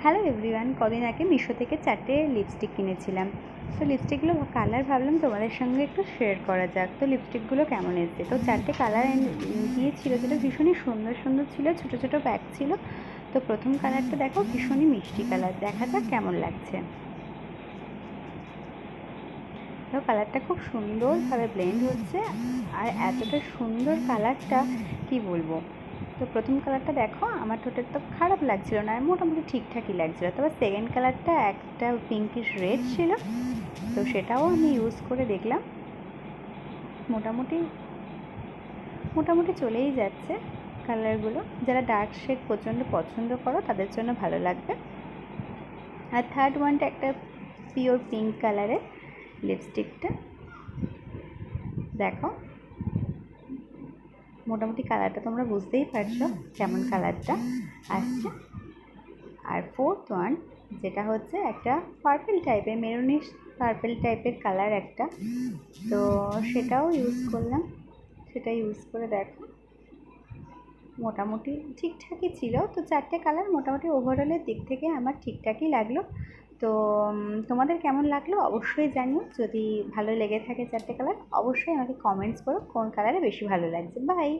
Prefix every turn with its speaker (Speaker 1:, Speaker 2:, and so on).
Speaker 1: Hello everyone, কদিন আগে মিশো থেকে 4টে লিপস্টিক কিনেছিলাম। তো লিপস্টিকগুলো কালার ভাবলাম তোমাদের সঙ্গে একটু শেয়ার করা যাক। তো লিপস্টিকগুলো কেমন এসেছে, তো 4টে কালার দিয়েছিল, যেটা ভীষণই সুন্দর সুন্দর ছিল, ছোটো ছোটো প্যাক ছিল। তো প্রথম কালারটা দেখো, ভীষণই মিষ্টি কালার, দেখা যাক কেমন লাগছে। তো কালারটা খুব সুন্দরভাবে ব্লেন্ড হচ্ছে, আর এতটা সুন্দর কালারটা কি বলবো। তো প্রথম কালারটা দেখো, আমার ঠোঁটের তো খারাপ লাগছিল না, মোটামুটি ঠিকঠাকই লাগছিল। তবে সেকেন্ড কালারটা একটা পিঙ্কিশ রেড ছিল, তো সেটাও আমি ইউজ করে দেখলাম, মোটামুটি মোটামুটি চলেই যাচ্ছে কালারগুলো। যারা ডার্ক শেড প্রচণ্ড পছন্দ করো তাদের জন্য ভালো লাগবে। আর থার্ড ওয়ানটা একটা পিওর পিঙ্ক কালারের লিপস্টিকটা দেখো, মোটামুটি কালারটা তোমরা বুঝতেই পারছো কেমন কালারটা আসছে। আর ফোর্থ ওয়ান, যেটা হচ্ছে একটা পার্পল টাইপের, মেরুনিশ পার্পল টাইপের কালার একটা, তো সেটাও ইউজ করলাম। সেটা ইউজ করে দেখো, মোটামুটি ঠিকঠাকই ছিল। তো 4টে কালার মোটামুটি ওভারঅলের দিক থেকে আমার ঠিকঠাকই লাগলো। তো তোমাদের কেমন লাগলো অবশ্যই জানিও। যদি ভালো লেগে থাকে 4টে কালার, অবশ্যই আমাকে কমেন্টস করো কোন কালারে বেশি ভালো লাগছে। বাই।